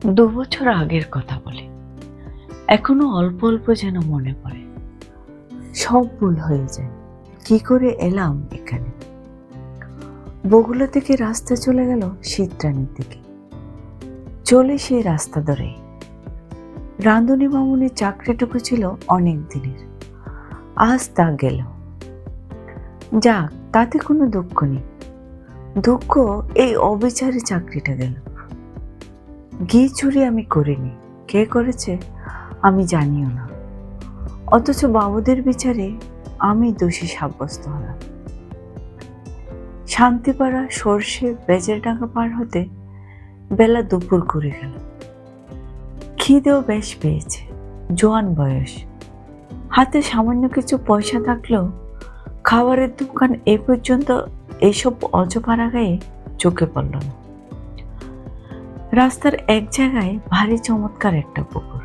২ বছর আগের কথা বলি, এখনো অল্প অল্প যেন মনে পড়ে। সব ভুল হয়ে যায়। কি করে এলাম এখানে? বগুড়া থেকে রাস্তা চলে গেল শীতরানীর দিকে। চলে সেই রাস্তা ধরেই রাঁধুনি মামুনির চাকরিটুকু ছিল অনেক দিনের, আজ তা গেল। যাক, তাতে কোনো দুঃখ নেই। দুঃখ এই অবিচারী চাকরিটা গেল। ঘি চুরি আমি করিনি, কে করেছে আমি জানিও না, অথচ বাবুদের বিচারে আমি দোষী সাব্যস্ত হলাম। শান্তিপাড়া সর্ষে বেজেরডাঙ্গা পার হতে বেলা দুপুর করে গেল। খিদেও বেশ পেয়েছে, জোয়ান বয়স, হাতে সামান্য কিছু পয়সা থাকলেও খাবারের দোকান এ পর্যন্ত এইসব অজপাড়া গায়ে চোখে পড়ল না। রাস্তার এক জায়গায় ভারী চমৎকার একটা পুকুর।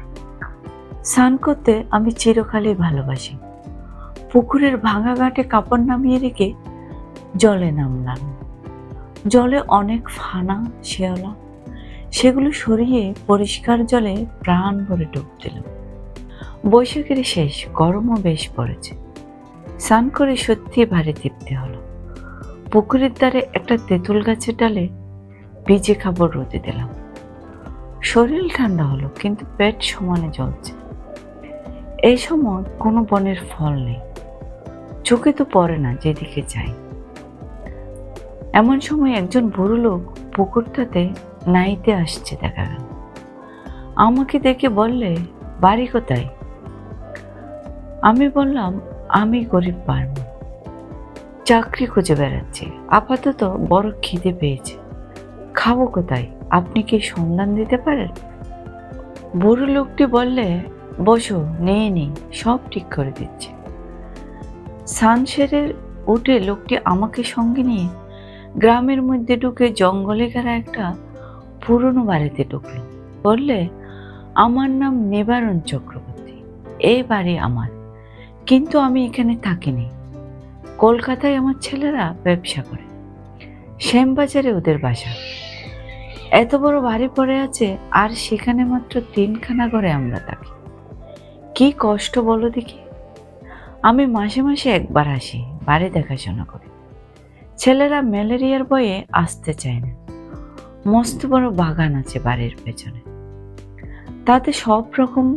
স্নান করতে আমি চিরকালই ভালোবাসি। পুকুরের ভাঙা ঘাটে কাপড় নামিয়ে রেখে জলে নামলাম। জলে অনেক ফানা শেওলা, সেগুলো সরিয়ে পরিষ্কার জলে প্রাণ ভরে ডুব দিলাম। বৈশাখের শেষ, গরমও বেশ পড়েছে। স্নান করে সত্যি ভারী তৃপ্তি হলো। পুকুরের ধারে একটা তেঁতুল গাছের ডালে ভিজে খাবার রোদে দিলাম। শরীর ঠান্ডা হলো, কিন্তু পেট সমানে জ্বলছে। এই সময় কোনো বনের ফল নেই, চোখে তো পড়ে না যেদিকে যাই। এমন সময় একজন বুড়ো লোক পুকুরটাতে নাইতে আসছে দেখা গেল। আমাকে দেখে বললে, বাড়ি কোথায়? আমি বললাম, আমি গরিব পারবো, চাকরি খুঁজে বেড়াচ্ছি, আপাতত বড় খিদে পেয়েছে, খাবো কোথায়, আপনি কি সন্ধান দিতে পারেন? বুড়ো লোকটি বললে, বসো, নেই নেই, সব ঠিক করে দিচ্ছে। সানসেটের উঠে লোকটি আমাকে সঙ্গে নিয়ে গ্রামের মধ্যে ঢুকে জঙ্গলে ঘেরা একটা পুরনো বাড়িতে ঢুকলো। বললে, আমার নাম নিবারণ চক্রবর্তী, এই বাড়ি আমার, কিন্তু আমি এখানে থাকিনি। কলকাতায় আমার ছেলেরা ব্যবসা করে, শ্যামবাজারে ওদের বাসা। এত বড় বাড়ি পড়ে আছে, আর সেখানে মাত্র 3খানা ঘরে আমরা থাকি। কি কষ্ট বলো দেখি। আমি মাসে মাসে একবার আসি, বাড়ি দেখাশোনা করি। ছেলেরা ম্যালেরিয়ার ভয়ে আসতে চায় না। মস্ত বড় বাগান আছে বাড়ির পেছনে, তাতে সব রকম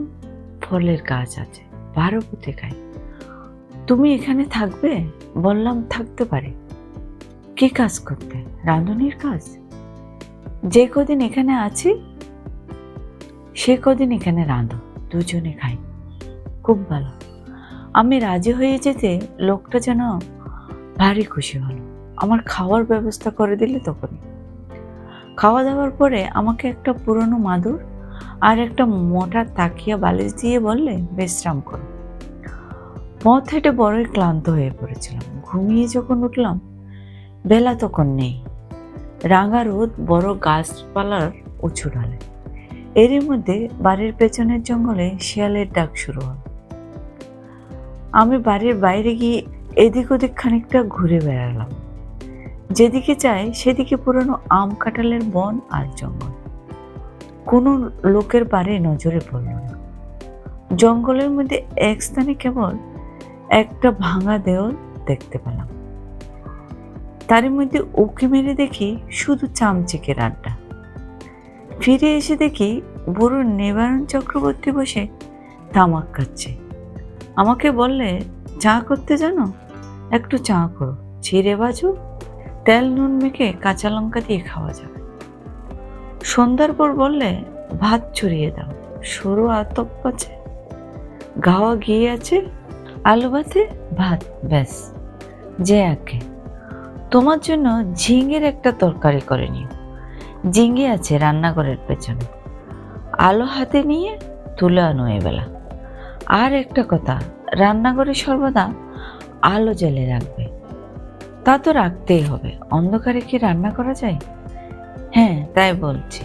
ফলের গাছ আছে, 12 পুঁতে খাই। তুমি এখানে থাকবে? বললাম, থাকতে পারি। কি কাজ করতে? রাঁধুনির কাজ। যে কদিন এখানে আছি সে কদিন এখানে রাঁধো, দুজনে খাই। খুব ভালো। আমি রাজি হয়ে যেতে লোকটা যেন ভারী খুশি হলো। আমার খাওয়ার ব্যবস্থা করে দিলে তখনই। খাওয়া দাওয়ার পরে আমাকে একটা পুরনো মাদুর আর একটা মোটা তাকিয়া বালিশ দিয়ে বললে, বিশ্রাম করো। পথ হেঁটে বড়ই ক্লান্ত হয়ে পড়েছিলাম। ঘুমিয়ে যখন উঠলাম, বেলা তখন নেই। রাঙা রোদ বড় গাছপালার উঁচু ঢালে। এরই মধ্যে বাড়ির পেছনের জঙ্গলে শিয়ালের ডাক শুরু হল। আমি বাড়ির বাইরে গিয়ে এদিক ওদিক খানিকটা ঘুরে বেড়ালাম। যেদিকে চাই সেদিকে পুরনো আম কাঁঠালের বন আর জঙ্গল। কোনো লোকের বাড়ি নজরে পড়ল না। জঙ্গলের মধ্যে এক স্থানে কেবল একটা ভাঙা দেওয়াল দেখতে পেলাম। তার মধ্যে উঁকি মেরে দেখি শুধু চামচিকের আড্ডা। ফিরে এসে দেখি বুড়ো নিবারণ চক্রবর্তী বসে তামাক খাচ্ছে। আমাকে বললে, চা করতে জানো? একটু চা করো, চিড়ে বাজু, তেল নুন মেখে কাঁচা লঙ্কা দিয়ে খাওয়া যাবে। সন্ধ্যার পর বললে, ভাত ছড়িয়ে দাও, সরু আতপ আছে, গাওয়া ঘি আছে, আলু ভাতে ভাত, ব্যাস। যে আঁকে তোমার জন্য ঝিঙের একটা তরকারি করে নিও, ঝিঙে আছে রান্নাঘরের পেছনে, আলো হাতে নিয়ে তুলে আনো এবেলা। আর একটা কথা, রান্নাঘরে সর্বদা আলো জ্বেলে রাখবে। তা তো রাখতেই হবে, অন্ধকারে কি রান্না করা যায়? হ্যাঁ, তাই বলছি।